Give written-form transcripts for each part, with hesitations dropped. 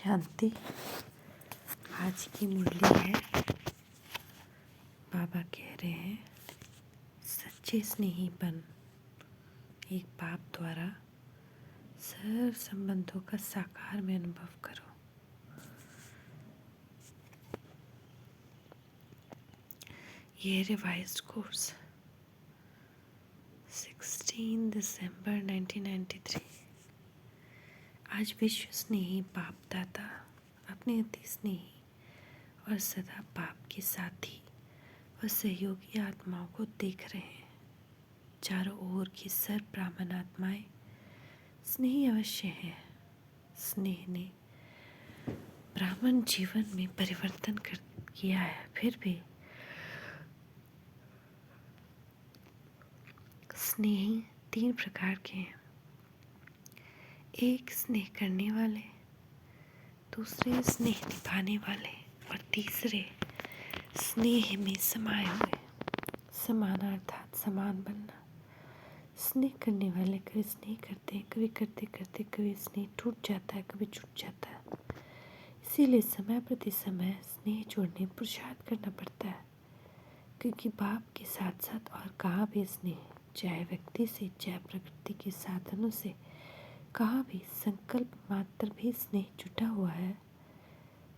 शांति। आज की मुरली है। बाबा कह रहे हैं, सच्चे स्नेहीपन एक बाप द्वारा सर्व संबंधों का साकार में अनुभव करो। ये रिवाइज्ड कोर्स 16 दिसंबर 1993। आज विश्व स्नेही बाप दाता अपने अति स्नेही और सदा बाप के साथी व सहयोगी आत्माओं को देख रहे हैं। चारों ओर की सर्व ब्राह्मण आत्माएं स्नेही अवश्य है। स्नेह ने ब्राह्मण जीवन में परिवर्तन किया है। फिर भी स्नेही तीन प्रकार के हैं। एक स्नेह करने वाले, दूसरे स्नेह निभाने वाले और तीसरे स्नेह में समाये हुए। समान अर्थात समान बनना। स्नेह करने वाले कभी स्नेह करते हैं, कभी करते करते कभी स्नेह टूट जाता है, कभी छूट जाता है। इसीलिए समय प्रति समय स्नेह जोड़ने पुरुषार्थ करना पड़ता है, क्योंकि बाप के साथ साथ और कहाँ भी स्नेह, चाहे व्यक्ति से चाहे प्रकृति के साधनों से, कहाँ भी संकल्प मात्र भी स्नेह जुटा हुआ है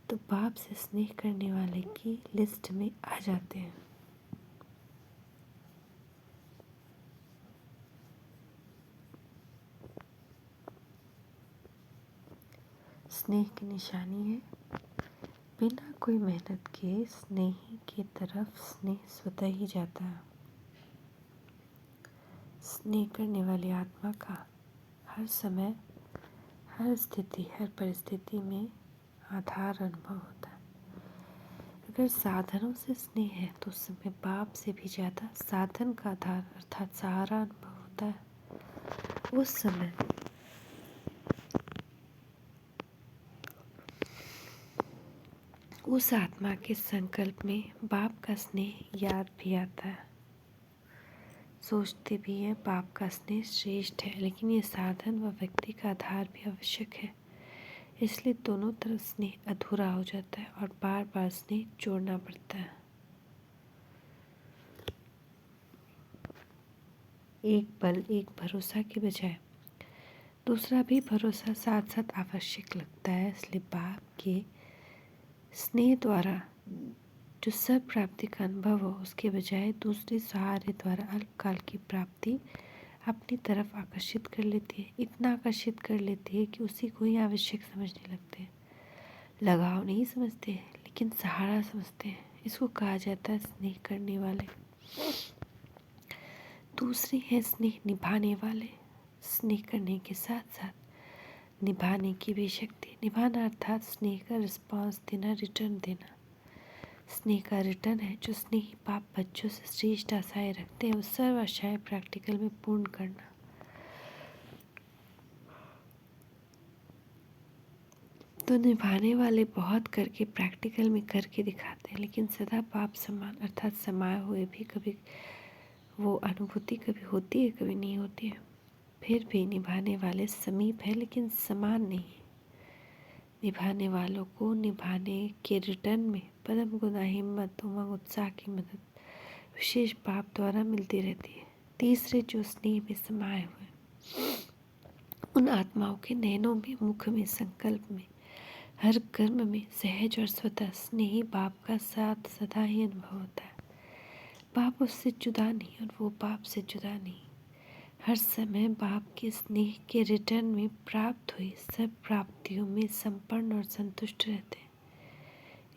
तो बाप से स्नेह करने वाले की लिस्ट में आ जाते हैं। स्नेह की निशानी है बिना कोई मेहनत के स्नेही की तरफ स्नेह स्वतः ही जाता है। स्नेह करने वाली आत्मा का हर समय, हर स्थिति, हर परिस्थिति में आधार अनुभव होता है। अगर साधनों से स्नेह है तो उस समय बाप से भी ज़्यादा साधन का आधार अर्थात सहारा अनुभव होता है। उस समय उस आत्मा के संकल्प में बाप का स्नेह याद भी आता है। सोचते भी है बाप का स्नेह श्रेष्ठ है, लेकिन ये साधन व व्यक्ति का आधार भी आवश्यक है। इसलिए दोनों तरफ स्नेह अधूरा हो जाता है और बार बार स्नेह जोड़ना पड़ता है। एक बल, एक भरोसा के बजाय दूसरा भी भरोसा साथ साथ आवश्यक लगता है। इसलिए बाप के स्नेह द्वारा जो सब प्राप्ति का अनुभव हो, उसके बजाय दूसरे सहारे द्वारा अल्पकाल की प्राप्ति अपनी तरफ आकर्षित कर लेती है। इतना आकर्षित कर लेती है कि उसी को ही आवश्यक समझने लगते हैं। लगाव नहीं समझते हैं, लेकिन सहारा समझते हैं। इसको कहा जाता है स्नेह करने वाले। दूसरे हैं स्नेह निभाने वाले। स्नेह करने के साथ साथ निभाने की भी शक्ति। निभाना अर्थात स्नेह का रिस्पॉन्स देना, रिटर्न देना। स्नेह का रिटर्न है जो स्नेही बाप बच्चों से श्रेष्ठ आशाएं रखते हैं, वो सर्व आशाएं प्रैक्टिकल में पूर्ण करना। तो निभाने वाले बहुत करके प्रैक्टिकल में करके दिखाते हैं, लेकिन सदा बाप समान अर्थात समाये हुए भी कभी वो अनुभूति कभी होती है, कभी नहीं होती है। फिर भी निभाने वाले समीप है, लेकिन समान नहीं है। निभाने वालों को निभाने के रिटर्न में परम गुना, हिम्मत, उमंग, उत्साह की मदद विशेष बाप द्वारा मिलती रहती है। तीसरे जो स्नेह में समाये हुए उन आत्माओं के नयनों में, मुख में, संकल्प में, हर कर्म में सहज और स्वतः स्नेही बाप का साथ सदा ही अनुभव होता है। बाप उससे जुदा नहीं और वो बाप से जुदा नहीं। हर समय बाप के स्नेह के रिटर्न में प्राप्त हुई सब प्राप्तियों में संपन्न और संतुष्ट रहते हैं।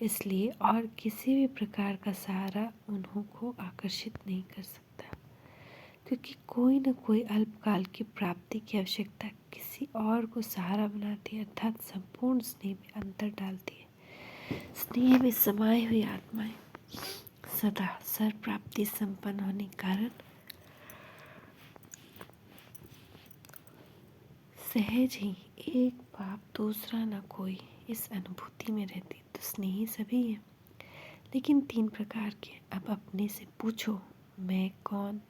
इसलिए और किसी भी प्रकार का सहारा उन्हों को आकर्षित नहीं कर सकता, क्योंकि कोई न कोई अल्पकाल की प्राप्ति की आवश्यकता किसी और को सहारा बनाती है, अर्थात संपूर्ण स्नेह में अंतर डालती है। स्नेह में समाई हुई आत्माएं सदा सर्व प्राप्ति संपन्न होने के कारण सहज ही एक बाप दूसरा न कोई इस अनुभूति में रहती। तो स्नेही सभी है, लेकिन तीन प्रकार के। अब अपने से पूछो, मैं कौन?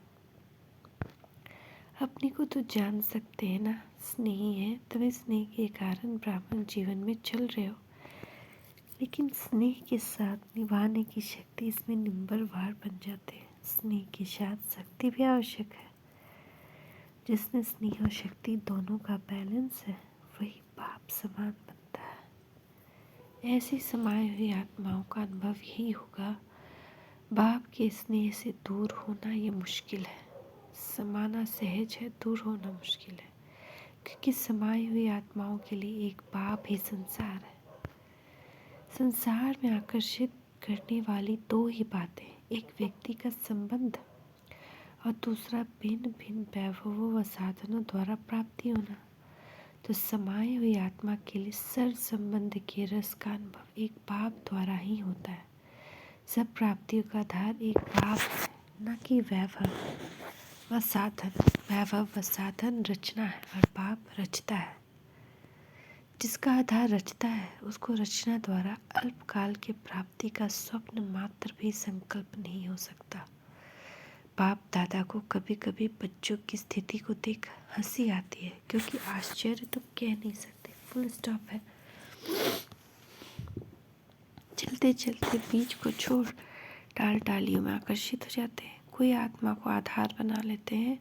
अपने को तो जान सकते हैं ना, स्नेही है तभी स्नेह के कारण ब्राह्मण जीवन में चल रहे हो, लेकिन स्नेह के साथ निभाने की शक्ति इसमें नंबरवार बन जाते हैं। स्नेह के साथ शक्ति भी आवश्यक है। जिसमें स्नेह और शक्ति दोनों का बैलेंस है वही बाप समान बनता है। ऐसी समाई हुई आत्माओं का अनुभव यही होगा। बाप के स्नेह से दूर होना ये मुश्किल है। समाना सहज है, दूर होना मुश्किल है, क्योंकि समाई हुई आत्माओं के लिए एक बाप ही संसार है। संसार में आकर्षित करने वाली दो ही बातें, एक व्यक्ति का संबंध और दूसरा भिन्न भिन्न वैभवों व साधनों द्वारा प्राप्ति होना। तो समाई हुई आत्मा के लिए सर संबंध के रस का अनुभव एक बाप द्वारा ही होता है। सब प्राप्तियों का आधार एक बाप है, न कि वैभव व साधन। वैभव व साधन रचना है और बाप रचता है। जिसका आधार रचता है उसको रचना द्वारा अल्पकाल के प्राप्ति का स्वप्न मात्र भी संकल्प नहीं हो सकता। बाप दादा को कभी कभी बच्चों की स्थिति को देख हंसी आती है, क्योंकि आश्चर्य तो कह नहीं सकते, फुल स्टॉप है। चलते चलते बीज को छोड़ टाल टालियों में आकर्षित हो जाते हैं। कोई आत्मा को आधार बना लेते हैं,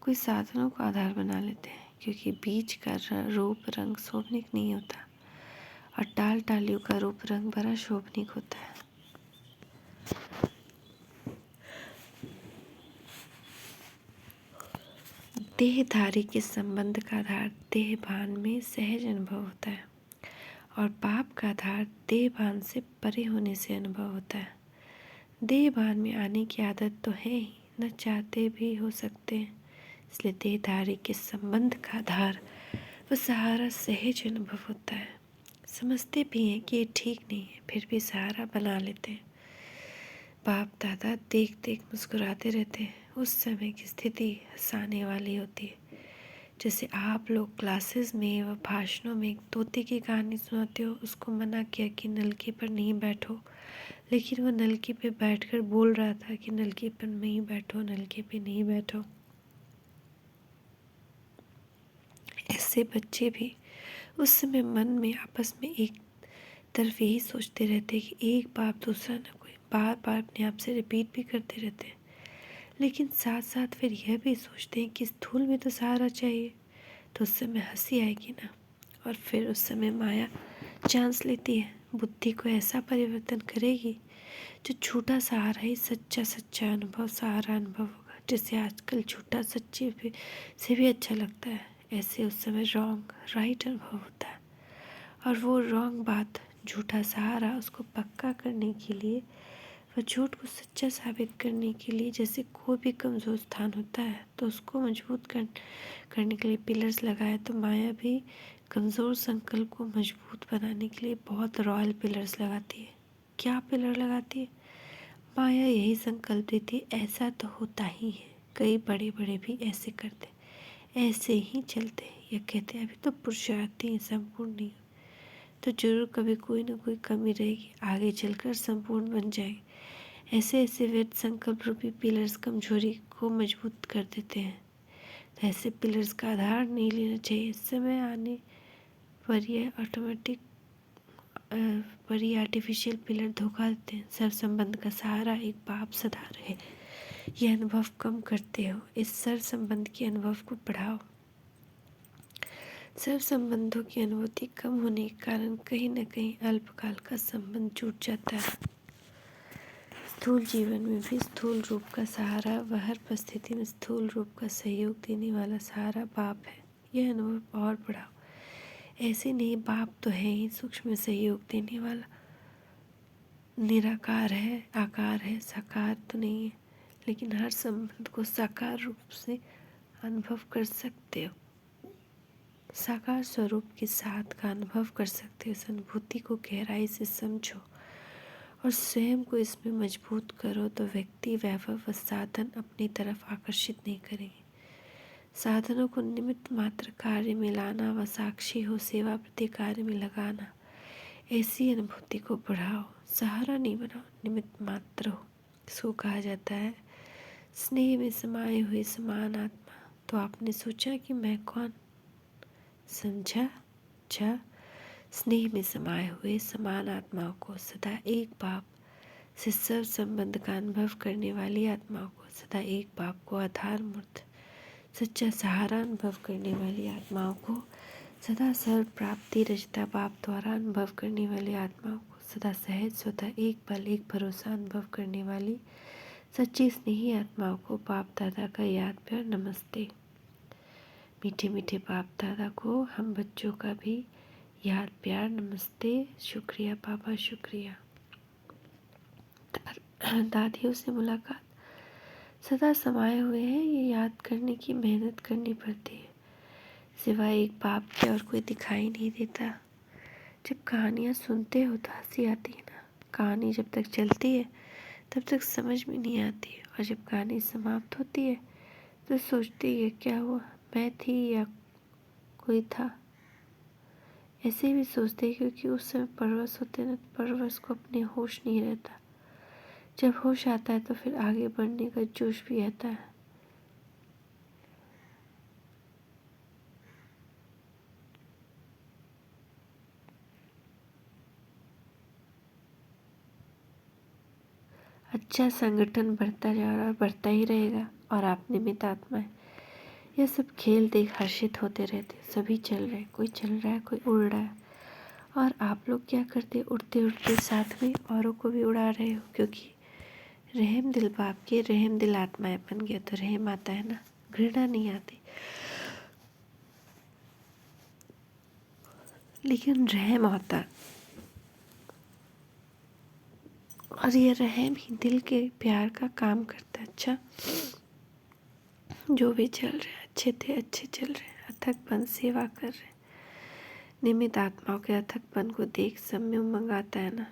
कोई साधनों को आधार बना लेते हैं, क्योंकि बीज का रूप रंग शोभनिक नहीं होता और टाल टालियों का रूप रंग बड़ा शोभनिक होता है। देहधारी के संबंध का आधार देह भान में सहज अनुभव होता है और पाप का आधार देह भान से परे होने से अनुभव होता है। देह भान में आने की आदत तो है ही, न चाहते भी हो सकते हैं, इसलिए देहधारी के संबंध का आधार व सहारा सहज अनुभव होता है। समझते भी हैं कि ये ठीक नहीं है, फिर भी सहारा बना लेते हैं। बाप दादा देख देख मुस्कुराते रहते हैं। उस समय की स्थिति हंसाने वाली होती है। जैसे आप लोग क्लासेस में व भाषणों में एक तोते की कहानी सुनाते हो, उसको मना किया कि नलके पर नहीं बैठो, लेकिन वो नलके पे बैठकर बोल रहा था कि नलके पर नहीं बैठो, नलके पे नहीं बैठो। ऐसे बच्चे भी उस समय मन में आपस में एक तरफ यही सोचते रहते कि एक बाप दूसरा न कोई, बार बार अपने आप से रिपीट भी करते रहते हैं, लेकिन साथ साथ फिर यह भी सोचते हैं कि स्थूल में तो सहारा चाहिए। तो उस समय हंसी आएगी ना, और फिर उस समय माया चांस लेती है, बुद्धि को ऐसा परिवर्तन करेगी जो झूठा सहारा ही सच्चा सच्चा अनुभव सहारा अनुभव होगा। जैसे आजकल झूठा सच्चे से भी अच्छा लगता है, ऐसे उस समय रॉन्ग राइट अनुभव होता है। और वो रॉन्ग बात झूठा सहारा उसको पक्का करने के लिए, वह झूठ को सच्चा साबित करने के लिए, जैसे कोई भी कमज़ोर स्थान होता है तो उसको मजबूत करने के लिए पिलर्स लगाए, तो माया भी कमज़ोर संकल्प को मजबूत बनाने के लिए बहुत रॉयल पिलर्स लगाती है। क्या पिलर लगाती है? माया यही संकल्प देती है, ऐसा तो होता ही है, कई बड़े बड़े भी ऐसे करते, ऐसे ही चलते हैं, या कहते हैं अभी तो पुरुषार्थी हैं, संपूर्ण नहीं, तो जरूर कभी कोई ना कोई कमी रहेगी, आगे चलकर संपूर्ण बन जाएंगे। ऐसे ऐसे व्यर्थ संकल्प रूपी पिलर्स कमजोरी को मजबूत कर देते हैं। तो ऐसे पिलर्स का आधार नहीं लेना चाहिए। समय आने पर यह ऑटोमेटिक पर ये आर्टिफिशियल पिलर धोखा देते हैं। सब संबंध का सहारा एक बाप सदा रहे, यह अनुभव कम करते हो। इस सर संबंध के अनुभव को बढ़ाओ। सब संबंधों की अनुभूति कम होने के कारण कहीं न कहीं अल्पकाल का संबंध टूट जाता है। स्थूल जीवन में भी स्थूल रूप का सहारा व हर परिस्थिति में स्थूल रूप का सहयोग देने वाला सहारा बाप है, यह अनुभव और बढ़ाओ। ऐसे नहीं, बाप तो है ही सूक्ष्म सहयोग देने वाला, निराकार है, आकार है, साकार तो नहीं है, लेकिन हर संबंध को साकार रूप से अनुभव कर सकते हो, साकार स्वरूप के साथ का अनुभव कर सकते हो। इस अनुभूति को गहराई से समझो और स्वयं को इसमें मजबूत करो, तो व्यक्ति वैभव व साधन अपनी तरफ आकर्षित नहीं करेंगे। साधनों को निमित्त मात्र कार्य में लाना व साक्षी हो सेवा प्रति कार्य में लगाना, ऐसी अनुभूति को बढ़ाओ। सहारा नहीं बनाओ, निमित्त मात्र हो। इसको कहा जाता है स्नेह में समाये हुए समान आत्मा। तो आपने सोचा कि मैं कौन, समझा? अच्छा, स्नेह में समाये हुए समान आत्माओं को, सदा एक बाप से सर्व संबंध का अनुभव करने वाली आत्माओं को, सदा एक बाप को आधार मूर्त सच्चा सहारा अनुभव करने वाली आत्माओं को, सदा सर्व प्राप्ति रजता बाप द्वारा अनुभव करने वाली आत्माओं को, सदा सहज स्वतः एक पल एक भरोसा अनुभव करने वाली सच्ची स्नेही आत्माओं को बाप दादा का याद प्यार नमस्ते। मीठे मीठे बाप दादा को हम बच्चों का भी याद प्यार नमस्ते। शुक्रिया पापा, शुक्रिया। दादियों से मुलाकात सदा समाये हुए हैं, ये याद करने की मेहनत करनी पड़ती है। सिवाय एक बाप के और कोई दिखाई नहीं देता। जब कहानियाँ सुनते हो तो हंसी आती है ना। कहानी जब तक चलती है तब तक समझ में नहीं आती है, और जब कहानी समाप्त होती है तो सोचती है क्या हुआ, मैं थी या कोई था। ऐसे भी सोचते हैं क्योंकि उस समय परवश होते हैं ना, परवश को अपने होश नहीं रहता। जब होश आता है तो फिर आगे बढ़ने का जोश भी आता है। अच्छा संगठन बढ़ता जा रहा है और बढ़ता ही रहेगा, और आप निमित्त आत्मा है। यह सब खेल देख हर्षित होते रहते। सभी चल रहे, कोई चल रहा है, कोई उड़ रहा है, और आप लोग क्या करते, उड़ते उड़ते साथ में औरों को भी उड़ा रहे हो। क्योंकि रहम दिल बाप के रहम दिल आत्माएं बन गया तो रहम आता है ना, घृणा नहीं आती। लेकिन रहम आता, और ये रहम ही दिल के प्यार का काम करता है। अच्छा, जो भी चल रहे हैं अच्छे थे, अच्छे चल रहे हैं, अथकपन सेवा कर रहे हैं। निमित्त आत्माओं के अथकपन को देख सब में उमंग आता है ना।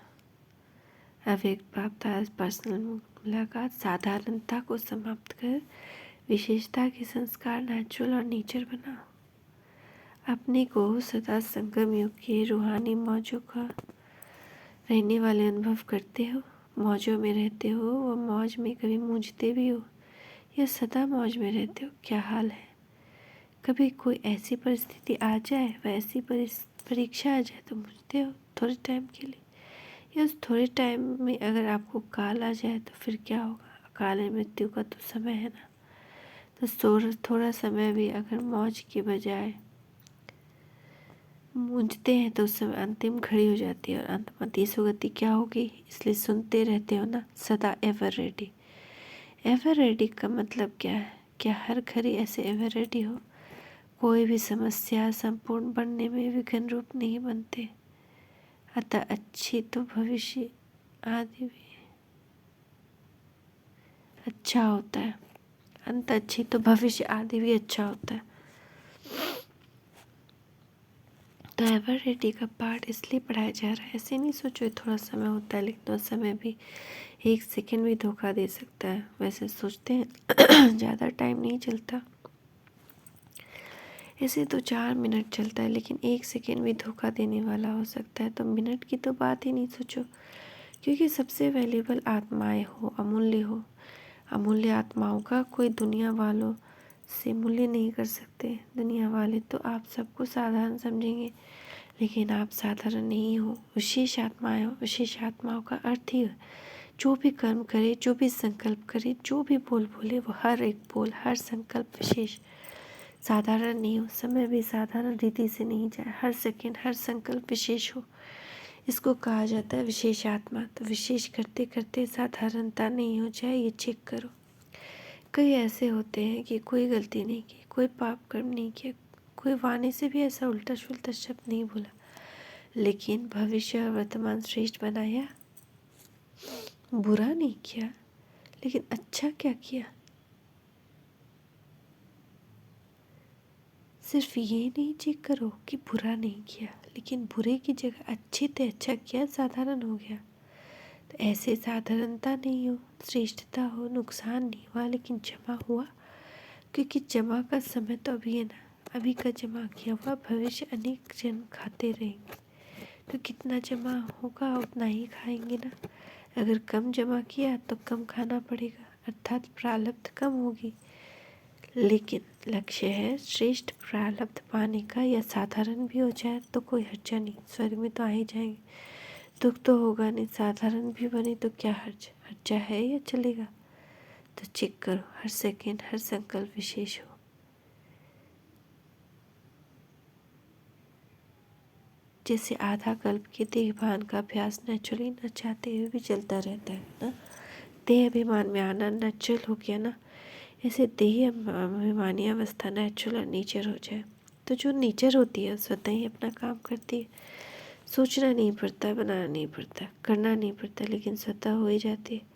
अब एक प्राप्त पर्सनल मुलाकात साधारणता को समाप्त कर विशेषता के संस्कार नेचुरल और नेचर बनाओ। अपने को सदा संगम युग के रूहानी मौजों का रहने वाले अनुभव करते हो। मौजों में रहते हो, वो मौज में कभी मूझते भी हो या सदा मौज में रहते हो, क्या हाल है? कभी कोई ऐसी परिस्थिति आ जाए, वैसी परीक्षा आ जाए तो मूझते हो थोड़े टाइम के लिए, या उस थोड़े टाइम में अगर आपको काल आ जाए तो फिर क्या होगा? अकाल मृत्यु का तो समय है ना। तो थोड़ा समय भी अगर मौज के बजाय मूंझते हैं तो उस समय अंतिम घड़ी हो जाती है, और अंतमती सुगति क्या होगी? इसलिए सुनते रहते हो ना, सदा एवर रेडी। एवर रेडी का मतलब क्या है? क्या हर घड़ी ऐसे एवर रेडी हो? कोई भी समस्या संपूर्ण बनने में विघ्न रूप नहीं बनते। अतः अच्छी तो भविष्य आदि भी अच्छा होता है, अंत अच्छी तो भविष्य आदि भी अच्छा होता है। तो एवर रेडी का पार्ट इसलिए पढ़ाया जा रहा है। ऐसे नहीं सोचो थोड़ा समय होता है, लेकिन उस समय भी एक सेकंड भी धोखा दे सकता है। वैसे सोचते हैं ज़्यादा टाइम नहीं चलता, ऐसे तो 4 मिनट चलता है, लेकिन एक सेकंड भी धोखा देने वाला हो सकता है। तो मिनट की तो बात ही नहीं सोचो, क्योंकि सबसे वैल्यूबल आत्माएं हो, अमूल्य हो। अमूल्य आत्माओं का कोई दुनिया वालों से मूल्य नहीं कर सकते। दुनिया वाले तो आप सबको साधारण समझेंगे, लेकिन आप साधारण नहीं हो, विशेष आत्माएं हो। विशेष आत्माओं का अर्थ ही जो भी कर्म करे, जो भी संकल्प करे, जो भी बोल बोले, वो हर एक बोल, हर संकल्प विशेष, साधारण नहीं हो। समय भी साधारण रीति से नहीं जाए, हर सेकंड हर संकल्प विशेष हो। इसको कहा जाता है विशेष आत्मा। तो विशेष करते करते साधारणता नहीं हो जाए, ये चेक करो। कई ऐसे होते हैं कि कोई गलती नहीं की, कोई पाप कर्म नहीं किया, कोई वाणी से भी ऐसा उल्टा सुल्टा शब्द नहीं बोला, लेकिन भविष्य और वर्तमान श्रेष्ठ बनाया। बुरा नहीं किया, लेकिन अच्छा क्या किया? सिर्फ ये नहीं चेक करो कि बुरा नहीं किया, लेकिन बुरे की जगह अच्छे से अच्छा किया, साधारण हो गया। तो ऐसे साधारणता नहीं हो, श्रेष्ठता हो, नुकसान नहीं हुआ लेकिन जमा हुआ। क्योंकि जमा का समय तो अभी है ना, अभी का जमा किया हुआ भविष्य अनेक जन्म खाते रहेंगे। तो कितना जमा होगा उतना ही खाएंगे ना। अगर कम जमा किया तो कम खाना पड़ेगा, अर्थात प्रारब्ध कम होगी। लेकिन लक्ष्य है श्रेष्ठ प्रारब्ध पाने का, या साधारण भी हो जाए तो कोई हर्जा नहीं, स्वर्ग में तो आ ही जाएंगे, दुख तो होगा नहीं। साधारण भी बने तो क्या हर्जा है या चलेगा। तो चेक करो, हर सेकंड हर संकल्प विशेष हो। जैसे आधा कल्प के देहभान का अभ्यास नेचुरली न चाहते हुए भी चलता रहता है ना, देह अभिमान में आना नेचुरल हो गया ना, ऐसे देह अभिमानी अवस्था नेचुरल और नेचर हो जाए तो जो नेचर होती है स्वतः ही अपना काम करती है। सोचना नहीं पड़ता, बनाना नहीं पड़ता, करना नहीं पड़ता, लेकिन स्वतः हो ही जाती है।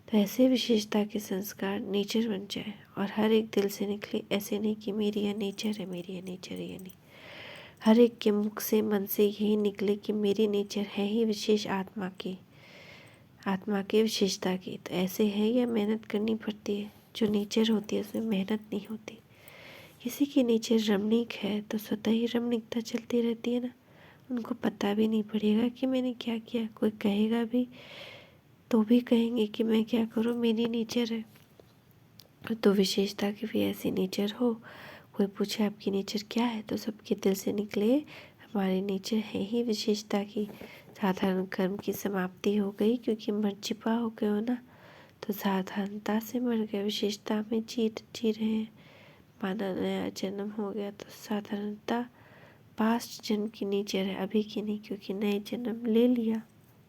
तो ऐसे विशेषता के संस्कार नेचर बन जाए और हर एक दिल से निकले, ऐसे नहीं कि मेरी यह नेचर है, मेरी यह नेचर है, ये नहीं। हर एक के मुख से मन से यही निकले कि मेरी नेचर है ही विशेष आत्मा की विशेषता की। तो ऐसे है या मेहनत करनी पड़ती है। जो नेचर होती है उसमें मेहनत नहीं होती। किसी की नेचर रमणीक है तो स्वतः ही रमणीकता चलती रहती है ना, उनको पता भी नहीं पड़ेगा कि मैंने क्या किया। कोई कहेगा भी तो भी कहेंगे कि मैं क्या करूँ, मेरी नेचर है। तो विशेषता की भी ऐसी नेचर हो, कोई पूछे आपकी नेचर क्या है तो सबके दिल से निकले हमारी नेचर है ही विशेषता की। साधारण कर्म की समाप्ति हो गई, क्योंकि मर चिपा हो गए हो ना, तो साधारणता से मर गए, विशेषता में जी रहे हैं। माना नया जन्म हो गया तो साधारणता पास्ट जन्म की नेचर है, अभी की नहीं, क्योंकि नए जन्म ले लिया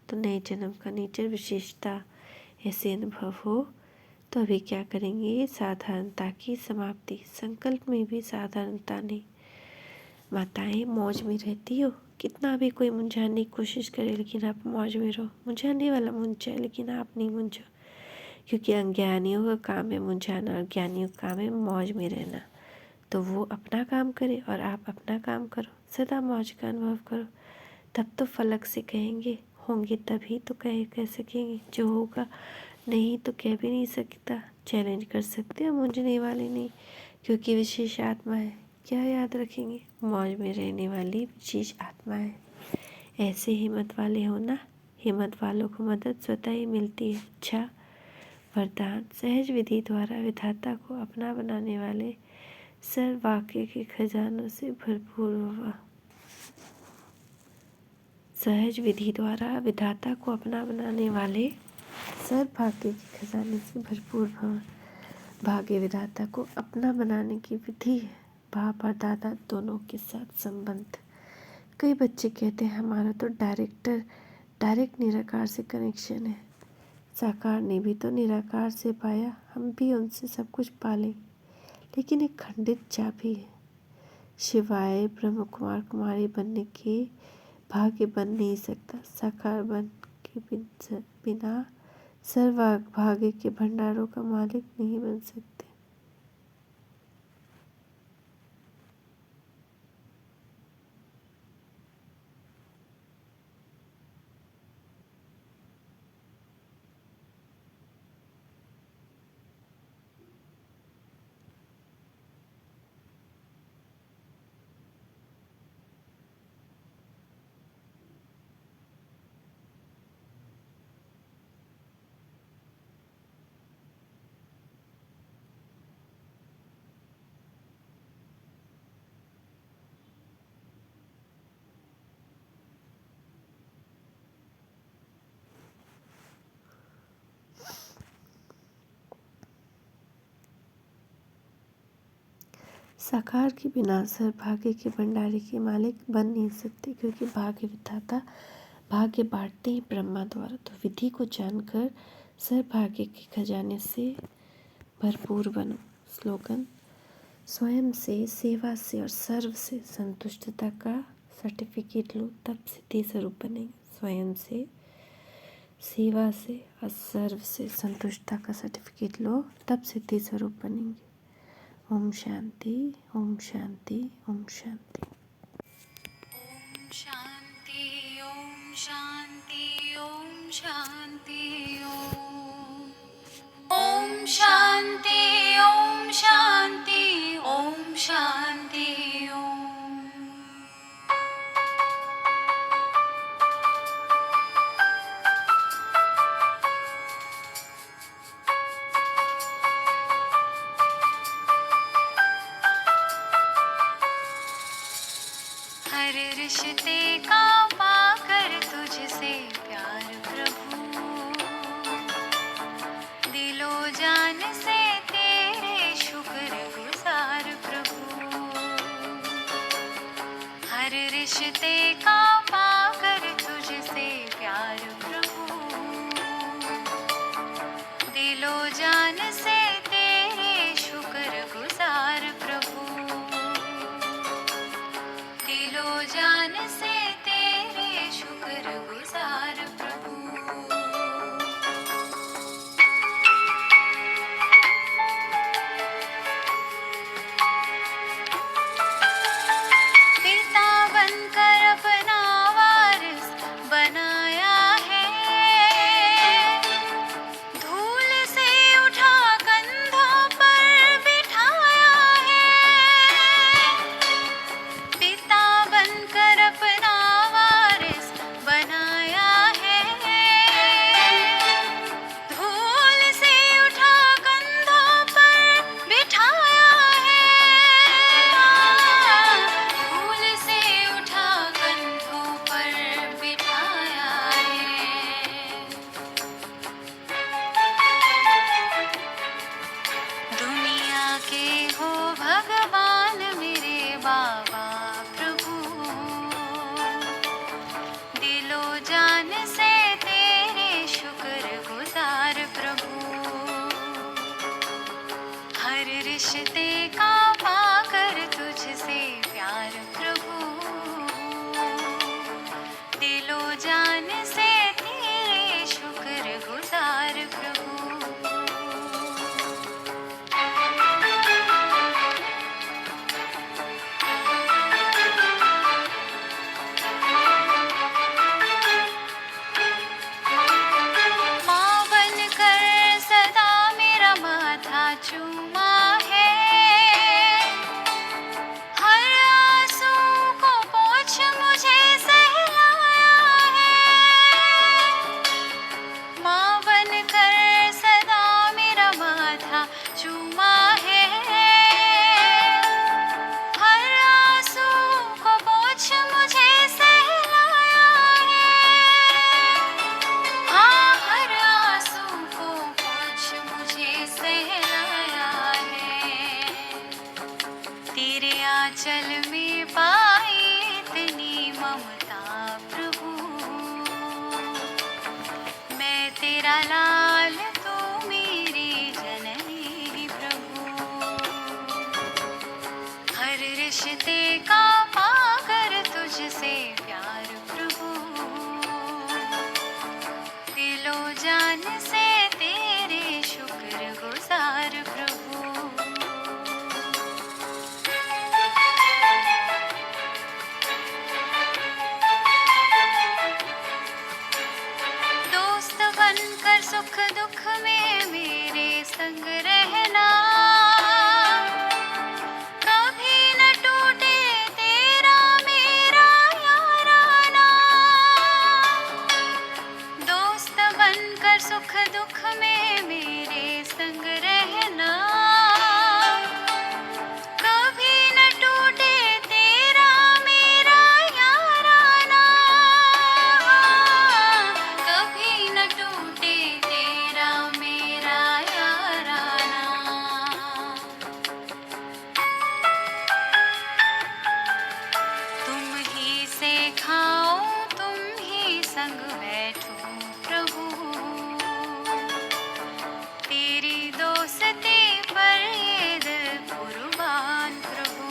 तो नए जन्म का नेचर विशेषता ऐसे अनुभव हो। तो अभी क्या करेंगे, साधारणता की समाप्ति। संकल्प में भी साधारणता नहीं। माताएं मौज में रहती हो, कितना भी कोई मुंझाने की कोशिश करे लेकिन आप मौज में रहो। मुंझाने वाला मुंझ जाए लेकिन आप नहीं मुंझो, क्योंकि अज्ञानियों का काम है मुंझाना और ज्ञानियों का काम है मौज में रहना। तो वो अपना काम करे और आप अपना काम करो, सदा मौज का अनुभव करो। तब तो फलक से कहेंगे, होंगे तभी तो कह सकेंगे। जो होगा नहीं तो कह भी नहीं सकता। चैलेंज कर सकते हैं, मुंझने वाले नहीं, क्योंकि विशेष आत्मा है। क्या याद रखेंगे, मौज में रहने वाली विशेष आत्मा है। ऐसे हिम्मत वाले हो ना, हिम्मत वालों को मदद स्वतः ही मिलती है। अच्छा वरदान, सहज विधि द्वारा विधाता को अपना बनाने वाले सर्व वाक्य के खजानों से भरपूर हुआ। सहज विधि द्वारा विधाता को अपना बनाने वाले सर्व भाग्य के खजाने से भरपूर भव। भाग्य विधाता को अपना बनाने की विधि है, बाप और दादा दोनों के साथ संबंध। कई बच्चे कहते हैं हमारा तो डायरेक्ट निराकार से कनेक्शन है। साकार ने भी तो निराकार से पाया, हम भी उनसे सब कुछ पालें, लेकिन एक खंडित चाबी है। शिवाय ब्रह्म कुमार कुमारी बनने के भाग्य बन नहीं सकता। साकार बन के बिना सर्व भाग्य के भंडारों का मालिक नहीं बन सकते। साकार के बिना सर भाग्य के भंडारे के मालिक बन नहीं सकते, क्योंकि भाग्य विधाता भाग्य बांटते ही ब्रह्मा द्वारा। तो विधि को जानकर सर भाग्य के खजाने से भरपूर बनो। स्लोगन, स्वयं से, सेवा से और सर्व से संतुष्टता का सर्टिफिकेट लो, तब सिद्धि स्वरूप बनेंगे। स्वयं से, सेवा से और सर्व से संतुष्टता का सर्टिफिकेट लो, तब सिद्धि स्वरूप बनेंगे। ओम शांति, ओम शांति, ओम शांति। ओम शांति, ओम शांति, ओम शांति, ओम शांति, ओम शांति, ओम शांति, ओम। रिश्ते का पाकर तुझसे प्यार प्रभु, दिलो जान से तेरे शुक्र गुजार प्रभु, दिलो जान से तेरे शुक्र गुजार प्रभु। पिता बनकर अपना वारिस बनाया है, धूल से उठा कंधों पर बिठाया है। पिता बनकर अपना वारिस बनाया है, धूल से उठा कंधों पर बिठाया है, धूल से उठा कंधों पर बिठाया है। दुनिया के हो भगवान मेरे बाबा प्रभु, दिलो जान से तेरे शुक्र गुजार प्रभु, हर रिश्ते का पाकर तुझसे प्यार प्रभु, दिलो जान से तेरे शुक्र गुजार प्रभु। माँ बनकर सदा मेरा माथा चूमा है, हर आंसू को पोंछ मुझे सहलाया है। माँ बनकर सदा मेरा माथा चूमा है, हर आंसू को पोंछ मुझे सहलाया है। हाँ, हर आंसू को पोंछ मुझे सहलाया है। तेरे आंचल में पाई इतनी ममता प्रभु, मैं तेरा लाल तू मेरी जननी प्रभु, हर रिश्ते का पाकर तुझसे प्यार प्रभु, दिलो जान से तेरे शुक्र गुजार प्रभु। दोस्त बनकर सुख दुख में मेरे संग रहना, कभी न टूटे तेरा मेरा याराना। दोस्त बनकर सुख दुख में मेरे संग रहना, कभी न टूटे तेरा मेरा याराना, कभी न टूटे तेरा मेरा याराना। तुम ही से खाऊं तुम ही संग बैठूं प्रभु, तेरी दोस्ती पर ये दिल कुर्बान प्रभु,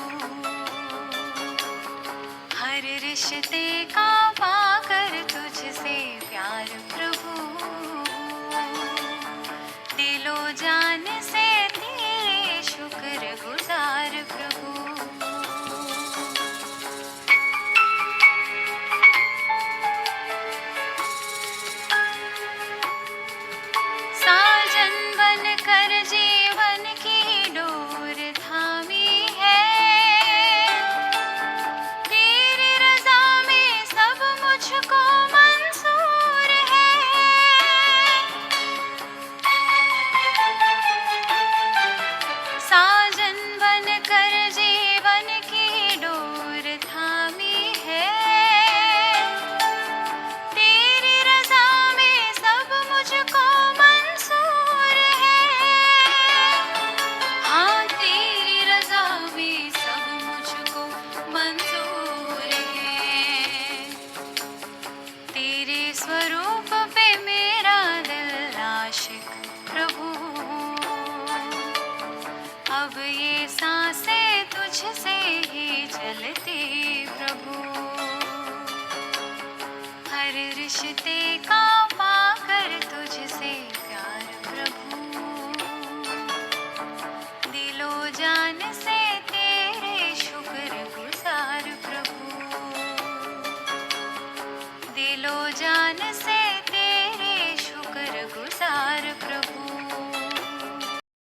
हर रिश्ते का पाकर तुझसे प्यार प्रभु, दिलो जान से तेरे शुक्र गुजार प्रभु। चलते प्रभु। हर रिश्ते का